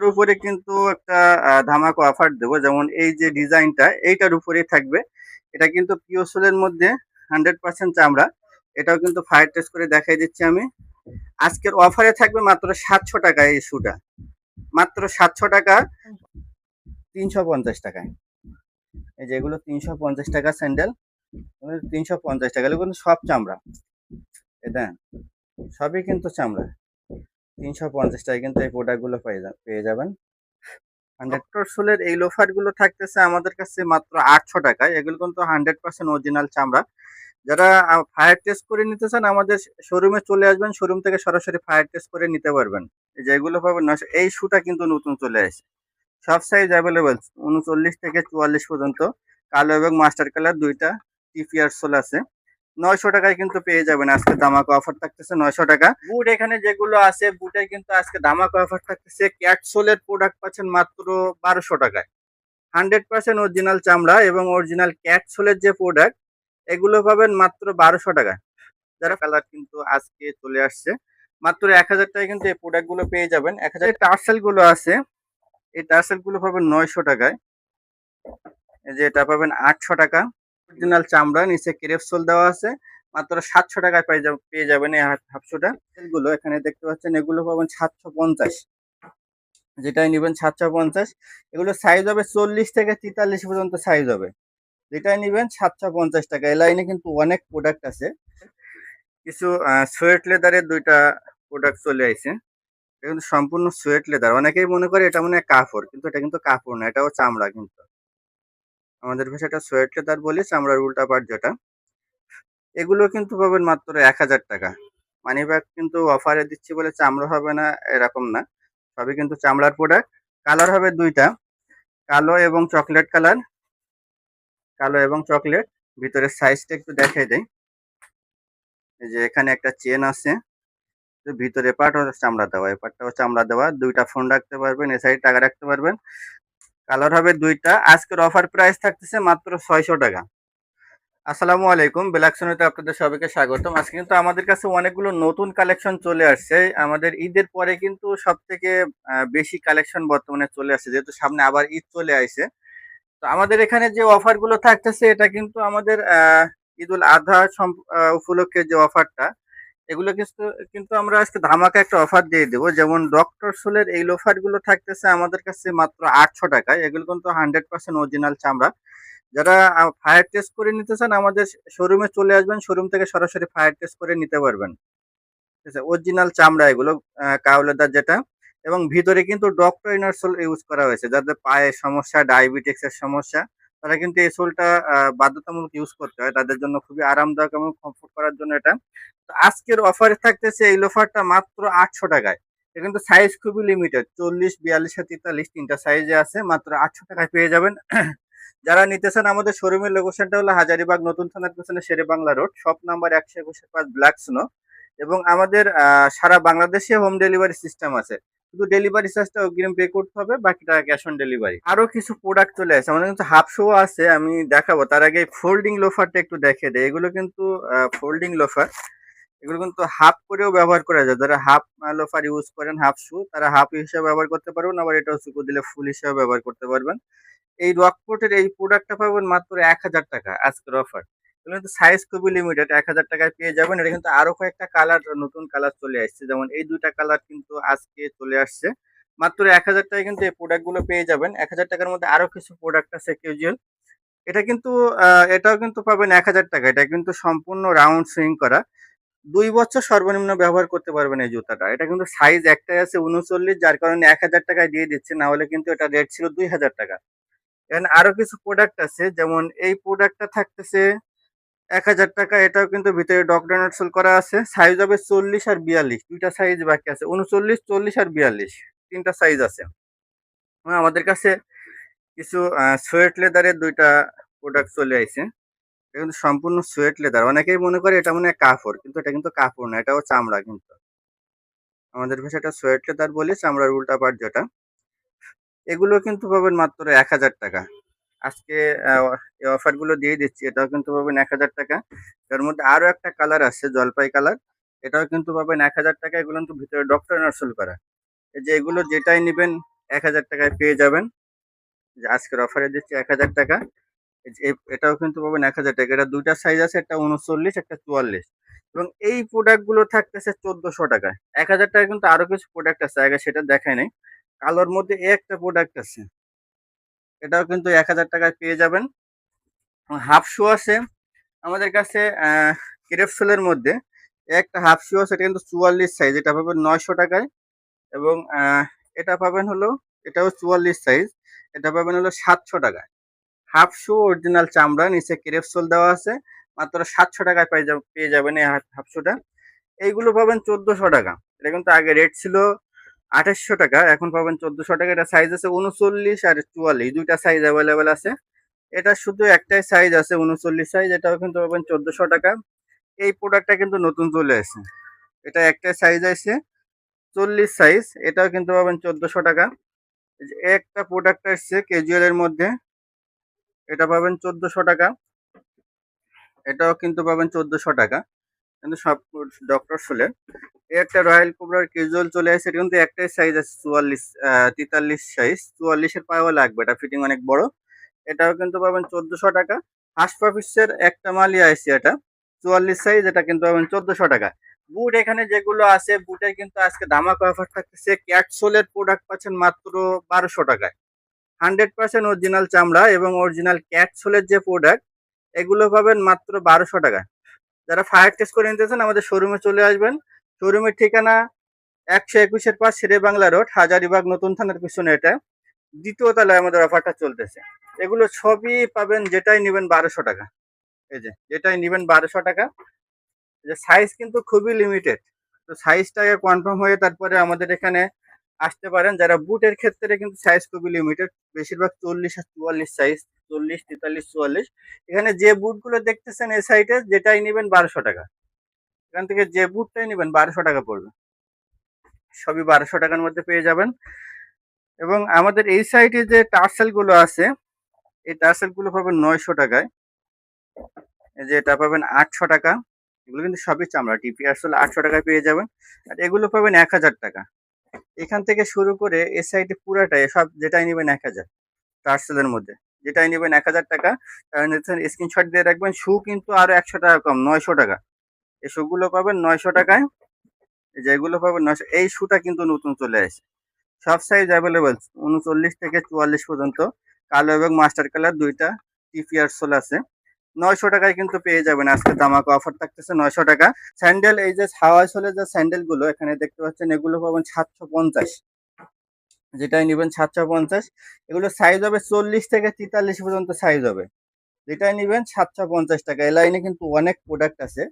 এর উপরে কিন্তু একটা ধামাকা অফার দেবো। যেমন এই যে ডিজাইনটা এইটার উপরেই থাকবে। এটা কিন্তু পিওর সোলের মধ্যে 100% চামড়া। এটাও কিন্তু ফায়ার টেস্ট করে দেখাই দিচ্ছি আমি। আজকের অফারে থাকবে মাত্র ৭০০ টাকায় এই শুটা। মাত্র ৭০০ টাকা, ৩৫০ টাকায়। এই যে এগুলো ৩৫০ টাকা স্যান্ডেল, ৩৫০ টাকা। এগুলো কিন্তু সব চামড়া। এটা সবই কিন্তু চামড়া। ৩৫০ টাকায় কিন্তু এই প্রোডাক্টগুলো পেয়ে যাবেন। ডক্টর সোলের এই লোফার গুলো থাকতেছে আমাদের কাছে মাত্র ৮০০ টাকায়। এগুলো কিন্তু 100% অরিজিনাল চামড়া। যারা ফায়ার টেস্ট করে নিতে চান আমাদের শোরুমে চলে আসবেন, শোরুম থেকে সরাসরি ফায়ার টেস্ট করে নিতে পারবেন। এই যে এগুলো পাবেন না, এই শুটা কিন্তু নতুন চলে আসে। সব সাইজ অ্যাভেলেবেল, ৩৯ থেকে ৪৪ পর্যন্ত। কালো এবং মাস্টার কালার দুইটা টিপিআর সোল আছে। ৯০০ টাকায় কিন্তু পেয়ে যাবেন। আজকে ধামাকা অফার থাকতেছে ৯০০ টাকা। বুট এখানে যেগুলো আছে বুটে কিন্তু আজকে ধামাকা অফার থাকতেছে। ক্যাটসোলের প্রোডাক্ট পাচ্ছেন মাত্র ১২০০ টাকায়। 100% অরিজিনাল চামড়া এবং অরিজিনাল ক্যাটসোলের যে প্রোডাক্ট এগুলো পাবেন মাত্র ১২০০ টাকা। যারা কালার কিন্তু আজকে চলে আসছে মাত্র ১০০০ টাকায় কিন্তু এই প্রোডাক্ট গুলো পেয়ে যাবেন। ১০০০ টার্সেল গুলো আছে, এই টার্সেল গুলো পাবেন ৯০০ টাকায়। এই যে এটা পাবেন ৮০০ টাকা। অরিজিনাল চামড়া, নিচে ক্রেপ সোল দেওয়া আছে। মাত্র ৭০০ টাকায় পেয়ে যাবেন এই হাফ শুটা। এগুলো এখানে দেখতে পাচ্ছেন এগুলো পাবেন ৭৫০। যেটাই নিবেন ৭৫০। এগুলো সাইজ হবে ৪০ থেকে ৪৩ পর্যন্ত সাইজ হবে। যেটাই নিবেন ৭৫০ টাকা। এই লাইনে কিন্তু অনেক প্রোডাক্ট আছে। কিছু সোয়েট লেদারের দুইটা প্রোডাক্ট চলে আইছে। এটা কিন্তু সম্পূর্ণ সোয়েট লেদার। অনেকেই মনে করে এটা মনে হয় কাপড়, কিন্তু এটা কিন্তু কাপড় না, এটাও চামড়া কিন্তু। আমাদের ভাষায় এটা সোয়েট লেদার বলি, চামড়ার উল্টা পার্ট যেটা। এগুলো কিন্তু পাবেন মাত্র ১০০০ টাকা। মানিব্যাগ কিন্তু অফারে দিচ্ছি বলে চামড়া হবে না এরকম না, সবই কিন্তু চামড়ার প্রোডাক্ট। কালার হবে দুইটা, কালো এবং চকলেট কালার। কালো এবং চকলেট। ভিতরের সাইজটা একটু দেখাই দেই। এই যে এখানে একটা চেন আছে, ভিতরে পার্ট হচ্ছে চামড়া দেওয়া, এই পার্টটাও চামড়া দেওয়া। দুইটা ফোন রাখতে পারবেন, এ সাইড টাকা রাখতে পারবেন। কালার হবে দুইটা। আজকের অফার প্রাইস থাকতেছে মাত্র ৬০০ টাকা। আসসালামু আলাইকুম, বিলাকসোনিতে আপনাদের সবাইকে স্বাগতম। আজকে কিন্তু আমাদের কাছে অনেকগুলো নতুন কালেকশন চলে আসছে। আমাদের ঈদের পরে কিন্তু সব থেকে বেশি কালেকশন বর্তমানে চলে আসছে, যেহেতু সামনে আবার ঈদ চলে আসছে। তো আমাদের এখানে যে অফার গুলো থাকতেছে এটা কিন্তু আমাদের ঈদুল আজহা উপলক্ষে যে অফারটা, এগুলো কিন্তু কিন্তু আমরা আজকে ধামাকা একটা অফার দিয়ে দেবো। যেমন ডক্টর সোলের এই লোফার গুলো থাকতেছে আমাদের কাছে মাত্র ৮০০ টাকায়। এগুলো কিন্তু 100% অরিজিনাল চামড়া। যারা ফায়ার টেস্ট করে নিতে চান আমাদের শোরুমে চলে আসবেন, শোরুম থেকে সরাসরি ফায়ার টেস্ট করে নিতে পারবেন। ঠিক আছে, অরিজিনাল চামড়া এগুলো, কাউ লেদার যেটা। এবং ভিতরে কিন্তু ডক্টর ইনার সোল ইউজ করা হয়েছে। যাদের পায়ের সমস্যা, ডায়াবেটিক্স এর সমস্যা, তারা কিন্তু এই সোলটা বাধ্যতামূলক ইউজ করতে হয়। তাদের জন্য খুবই আরামদায়ক এবং কমফোর্ট করার জন্য এটা। তো আজকের অফারে থাকতেছে এই লোফারটা মাত্র ৮০০ টাকায়। এটা কিন্তু সাইজ খুবই লিমিটেড, ৪০, ৪২ আর ৪৩ তিনটা সাইজে আছে। মাত্র ৮০০ টাকায় পেয়ে যাবেন। যারা নিতে চান আমাদের শোরুমের লোকেশনটা হলো হাজারীবাগ নতুন থানার পেছনে Shere Bangla road, shop number ১২১-৫ ব্ল্যাক স্নো। এবং আমাদের সারা বাংলাদেশে হোম ডেলিভারি সিস্টেম আছে। শুধু ডেলিভারি চার্জটা অগ্রিম পে করতে হবে, বাকি টাকা ক্যাশ অন ডেলিভারি। আরো কিছু প্রোডাক্ট চলে আসে, আমাদের কিন্তু হাফ শো আছে, আমি দেখাবো। তার আগে ফোল্ডিং লোফারটা একটু দেখিয়ে দেয়। এগুলো কিন্তু ফোল্ডিং লোফার। এগুলো কিন্তু হাফ করেও ব্যবহার করা যায়। যারা হাফ লোফার ইউজ করেন, হাফ শু, তারা হাফ হিসেবে ব্যবহার করতে পারবেন। আবার এটা হচ্ছে দিলে ফুল হিসেবে ব্যবহার করতে পারবেন। এই রকপোর্টের এই প্রোডাক্টটা পাবেন মাত্র ১০০০ টাকা আজকের অফার। এগুলো কিন্তু সাইজ খুবই লিমিটেড, ১০০০ টাকায় পেয়ে যাবেন। এটা কিন্তু আরো কয়েকটা কালার, নতুন কালার চলে আসছে। যেমন এই দুইটা কালার কিন্তু আজকে চলে আসছে। মাত্র ১০০০ টাকায় কিন্তু এই প্রোডাক্ট গুলো পেয়ে যাবেন। ১০০০ টাকার মধ্যে আরো কিছু প্রোডাক্ট আছে ক্যাজুয়াল। এটা কিন্তু এটাও কিন্তু পাবেন ১০০০ টাকা। এটা কিন্তু সম্পূর্ণ রাউন্ড সুইং করা। ২ বছর সর্বনিম্ন ব্যবহার করতে পারবেন এই জুতাটা। এটা কিন্তু সাইজ একটাই আছে ৩৯, যার কারণে ১০০০ টাকায় দিয়ে দিচ্ছে। না হলে কিন্তু এটা রেট ছিল ২০০০ টাকা। এখানে আরো কিছু প্রোডাক্ট আছে, যেমন এই প্রোডাক্টটা থাকতেছে ১০০০ টাকা। এটাও কিন্তু ভিতরে ডক্টর সোল করা আছে। সাইজ হবে ৪০ আর ৪২, দুইটা সাইজ বাকি আছে। ৩৯, ৪০ আর ৪২ তিনটা সাইজ আছে। আমাদের কাছে কিছু সোয়েট লেদারের দুইটা প্রোডাক্ট চলে আইছে। এটা কিন্তু সম্পূর্ণ সোয়েট লেদার। অনেকেই মনে করে এটা মনে হয় কাপড়, কিন্তু এটা কিন্তু কাপড় না, এটাও চামড়া কিন্তু। আমাদের ভাষায় এটা সোয়েট লেদার বলি, চামড়ার উল্টা পার্ট যেটা। এগুলো কিন্তু পাবেন মাত্র ১০০০ টাকা। আজকে এই অফার গুলো দিয়ে দিচ্ছি। এটাও কিন্তু পাবেন ১০০০ টাকা। এর মধ্যে আরো একটা কালার আছে, জলপাই কালার। এটাও কিন্তু পাবেন ১০০০ টাকা। এগুলো কিন্তু ভিতরে ডক্টর নার্সল করা। এই যে এগুলো যেটাই নিবেন 1000 টাকায় পেয়ে যাবেন। যে আজকের অফারে দিচ্ছি 1000 টাকা। এই যে এটাও কিন্তু পাবেন 1000 টাকা। এটা ২ টা সাইজ আছে, একটা ৩৯, একটা ৪৪ এবং এই প্রোডাক্ট গুলো থাকতেছে ১৪০০ টাকায়। 1000 টাকায় কিন্তু আরো কিছু প্রোডাক্ট আছে, আগে সেটা দেখাই নাই। কালোর মধ্যে একটা প্রোডাক্ট আছে, এটাও কিন্তু 1000 টাকায় পেয়ে যাবেন। হাফ শু আছে আমাদের কাছে ক্রেপসোলের মধ্যে। একটা হাফ শু আছে, এটা কিন্তু ৪৪ সাইজ, এটা পাবেন ৯০০ টাকায়। এবং এটা পাবেন হলো, এটাও ৪৪ সাইজ, এটা পাবেন হলো ৭০০ টাকায়। হাফ শু অরিজিনাল চামড়া, নিচে ক্রেপসোল দেওয়া আছে, মাত্র ৭০০ টাকায় পেয়ে যাবেন এই হাফ শুটা। এইগুলো পাবেন ১৪০০ টাকা। এটা কিন্তু আগে রেট ছিল ২৮০০ টাকা, এখন পাবেন ১৪০০ টাকা। এটা সাইজ আছে ৩৯ আর ৪৪, দুইটা সাইজ অ্যাভেলেবেল আছে। এটা শুধু একটাই সাইজ আছে ৩৯ সাইজ, এটাও কিন্তু পাবেন ১৪০০ টাকা। এই প্রোডাক্টটা কিন্তু নতুন চলে আসছে, এটা একটাই সাইজ আছে ৪০ সাইজ, এটাও কিন্তু পাবেন ১৪০০ টাকা। এই যে একটা প্রোডাক্ট আসছে ক্যাজুয়াল এর মধ্যে, এটা পাবেন ১৪০০ টাকা, এটাও কিন্তু পাবেন ১৪০০ টাকা। কিন্তু সব ডক্টর সোলের। এই একটা রয়্যাল কোবরার ক্যাজুয়াল চলে আসছে, এটা কিন্তু একটাই সাইজ আছে ৪৪, ৪৩ সাইজ, ৪৪ এর পায়েও লাগবে, এটা ফিটিং অনেক বড়। এটাও কিন্তু পাবেন ১৪০০ টাকা। হাস পাপিসের একটা মালই আসছে, এটা ৪৪ সাইজ, এটা কিন্তু পাবেন ১৪০০ টাকা। বুট এখানে যেগুলো আছে, বুটে কিন্তু আজকে ধামাকা অফার থাকতেছে। ক্যাটসোলের প্রোডাক্ট পাচ্ছেন মাত্র ১২০০ টাকায়। 100% অরিজিনাল চামড়া এবং অরিজিনাল ক্যাটসোলের যে প্রোডাক্ট, এগুলো পাবেন মাত্র ১২০০ টাকায়। যারা ফায়ার টেস্ট করে নিতে চান আমাদের শোরুমে চলে আসবেন। শোরুমের ঠিকানা ১২১ পাশ শেরে বাংলা রোড, হাজারীবাগ নতুন থানার পিছনে, এটা দ্বিতীয় তলায় আমাদের অফারটা চলতেছে। এগুলো সবই পাবেন, যেটাই নেবেন ১২০০ টাকা। এই যে যেটাই নেবেন ১২০০ টাকা। যে সাইজ কিন্তু খুবই লিমিটেড, তো সাইজটাকে কনফার্ম হয়ে তারপরে আমাদের এখানে আসতে পারেন। যারা বুটের ক্ষেত্রে কিন্তু সাইজ খুবই লিমিটেড, বেশিরভাগ ৪০ আর ৪৪ সাইজ, ৪০, ৪৩, ৪৪। এখানে যে বুটগুলো দেখতেছেন এই সাইডে, যেটাই নেবেন ১২০০ টাকা। এখান থেকে যে বুটটাই নেবেন ১২০০ টাকা পড়বে, সবই ১২০০ টাকার মধ্যে পেয়ে যাবেন। এবং আমাদের এই সাইডে যে টার্সেল গুলো আছে, এই টার্সেল গুলো পাবেন ৯০০ টাকায়। এই যে এটা পাবেন ৮০০ টাকা। এগুলো কিন্তু সবই চামড়া, টিপি আসলে ৮০০ টাকায় পেয়ে যাবেন। আর এগুলো পাবেন ১০০০ টাকা। এখান থেকে শুরু করে এই সাইডে পুরাটাই সব, যেটাই নেবেন ১০০০ টার্সেলের মধ্যে, যেটাই নেবেন ১০০০ টাকা। স্ক্রিনশট দিয়ে রাখবেন। শু কিন্তু আরো ১০০ টাকা কম, ৯০০ টাকা। এই শু গুলো পাবেন ৯০০ টাকায়। এই যে এগুলো পাবেন ৯০০। এই শুটা কিন্তু নতুন চলে আসে, সব সাইজ অ্যাভেলেবেল, ৩৯ থেকে ৪৪ পর্যন্ত। কালো এবং মাস্টার কালার দুইটা টিপিআর সোল আছে। ৯০০ টাকায় কিন্তু পেয়ে যাবেন, আজকে ধামাকা অফার থাকতেছে ৯০০ টাকা। স্যান্ডেল, এই যে হাওয়াই সোলের যে স্যান্ডেল গুলো এখানে দেখতে পাচ্ছেন, এগুলো পাবেন ৭৫০, যেটাই নেবেন ৭৫০। এগুলো সাইজ হবে ৪০ থেকে ৪৩ পর্যন্ত সাইজ হবে, যেটাই নেবেন ৭৫০ টাকা। এই লাইনে কিন্তু অনেক প্রোডাক্ট আছে,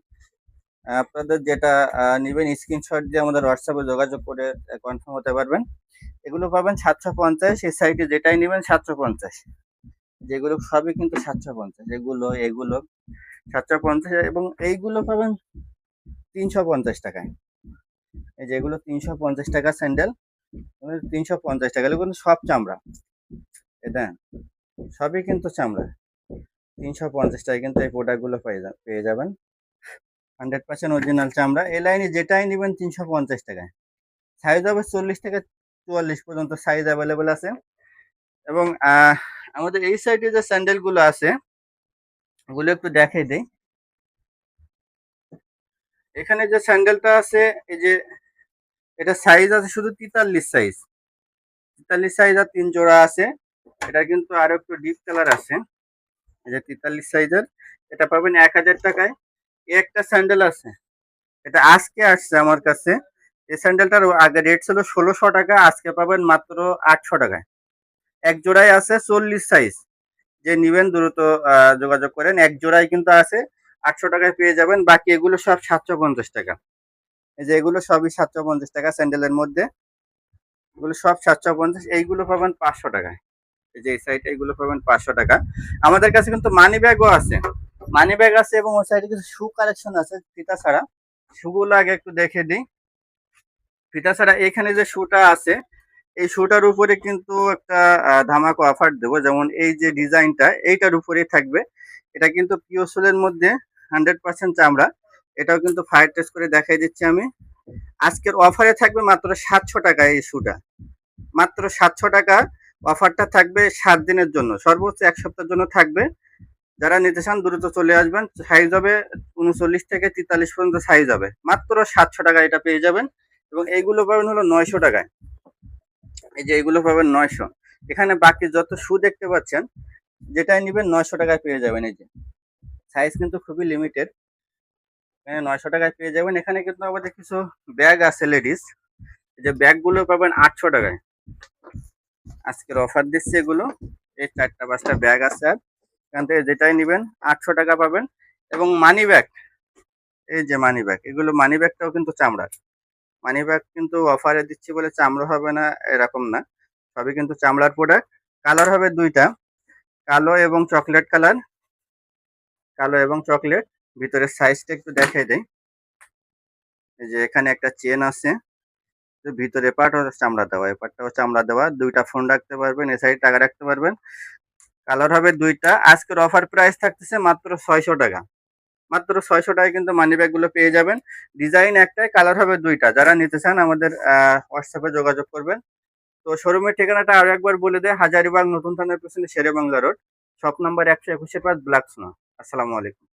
আপনাদের যেটা নেবেন স্ক্রিনশট দিয়ে আমাদের হোয়াটসঅ্যাপে যোগাযোগ করে কনফার্ম হতে পারবেন। এগুলো পাবেন ৭৫০, এই সাইডে যেটাই নেবেন ৭৫০। যেগুলো সবই কিন্তু ৭৫০, এগুলো ৭৫০, এবং এইগুলো পাবেন ৩৫০ টাকায়। এই যে এগুলো ৩৫০ টাকা স্যান্ডেল, ৩৫০ টাকা। এগুলো কিন্তু সব চামড়া, এটা সবই কিন্তু চামড়া। ৩৫০ টাকায় কিন্তু এই প্রোডাক্টগুলো পেয়ে যাবেন। 100% অরিজিনাল চামড়া। এই লাইনে যেটাই নেবেন ৩৫০ টাকায়। সাইজ হবে ৪০ থেকে ৪৪ পর্যন্ত সাইজ অ্যাভেলেবেল আছে। এবং আমাদের এই সাইডে যে স্যান্ডেল গুলো আছে, ওগুলো একটু দেখাই দিই। এখানে যে স্যান্ডেলটা আছে, এই যে এটা সাইজ আছে শুধু ৪৩ সাইজ, ৪৩ সাইজ আর ৩ জোড়া আছে। এটা কিন্তু আরো একটু ডিপ কালার আছে, এই যে ৪৩ সাইজের, এটা পাবেন ১০০০ টাকায়। একটা স্যান্ডেল আছে, এটা আজকে আসছে আমার কাছে। এই স্যান্ডেলটার আগে রেট ছিল ১৬০০ টাকা, আজকে পাবেন মাত্র ৮০০ টাকায়। এক জোড়াই আছে ৪০ সাইজ, যে নিবেন দ্রুত যোগাযোগ করেন। এক জোড়াই কিন্তু আছে, ৮০০ টাকায় পেয়ে যাবেন। বাকি এগুলো সব ৭৫০ টাকা। এই যে এগুলো সবই ৭৫০ টাকা স্যান্ডেলের মধ্যে, এগুলো সব ৭৫০। এইগুলো পাবেন ৫০০ টাকায়। এই যে এই সাইডে এগুলো পাবেন ৫০০ টাকা। আমাদের কাছে কিন্তু মানি ব্যাগও আছে, মানি ব্যাগ আছে, এবং ওই সাইডে কিছু শু কালেকশন আছে ফিতা ছাড়া। শুগুলো আগে একটু দেখে দিই। ফিতা ছাড়া এখানে যে শুটা আছে, এই শুটার উপরে কিন্তু একটা ধামাকা অফার দেবো। যেমন এই যে ডিজাইনটা, এইটার উপরেই থাকবে। এটা কিন্তু পিওসোলের মধ্যে 100% চামড়া। এটাও কিন্তু ফায়ার টেস্ট করে দেখাই দিচ্ছি আমি। আজকের অফারে থাকবে মাত্র ৭০০ টাকায় এই শুটা, মাত্র 700 টাকা। অফারটা থাকবে 7 দিনের জন্য, সর্বোচ্চ 1 সপ্তাহের জন্য থাকবে। যারা নিতে চান দ্রুত চলে আসবেন। সাইজ হবে 39 থেকে 43 পর্যন্ত সাইজ হবে। মাত্র 700 টাকা এটা পেয়ে যাবেন। এবং এইগুলো পাবেন হলো 900 টাকায়। এই যে এইগুলো পাবেন 900। এখানে বাকি যত শু দেখতে পাচ্ছেন, যেটাই নেবেন 900 টাকায় পেয়ে যাবেন। এই যে সাইজ কিন্তু খুবই লিমিটেড, এখানে 900 টাকায় পেয়ে যাবেন। এখানে কিন্তু আমাদের কিছু ব্যাগ আছে লেডিস, এই যে ব্যাগগুলো পাবেন 800 টাকায়। আজকের অফার দিচ্ছে এগুলো। এই 4টা 5টা ব্যাগ আছে, আর এখান থেকে যেটাই নেবেন 800 টাকা পাবেন। এবং মানি ব্যাগ, এই যে মানি ব্যাগ, এগুলো মানি ব্যাগটাও কিন্তু চামড়ার। মানি ব্যাগ কিন্তু অফারে দিচ্ছি বলে চামড়া হবে না এরকম না, সবই কিন্তু চামড়ার প্রোডাক্ট। কালার হবে 2টা, কালো এবং চকলেট কালার। কালো এবং চকলেট। ভিতরের সাইজটা একটু দেখাই দেই। এই যে এখানে একটা চেন আছে, ভিতরে পার্ট হচ্ছে চামড়া দেওয়া, এই পার্টটাও চামড়া দেওয়া। 2টা ফোন রাখতে পারবেন, এ সাইড টাকা রাখতে পারবেন। কালার হবে 2টা। আজকের অফার প্রাইস থাকতেছে মাত্র 600 টাকা। মাত্র 600 টাকায় কিন্তু মানি ব্যাগ গুলো পেয়ে যাবেন। ডিজাইন একটাই, কালার হবে 2টা। যারা নিতে চান আমাদের হোয়াটসঅ্যাপে যোগাযোগ করবেন। তো শোরুমের ঠিকানাটা আরো একবার বলে দেয়, হাজারীবাগ নতুন থানার পেছনে Shere Bangla road, shop number 121 black সোনা। আসসালামু আলাইকুম।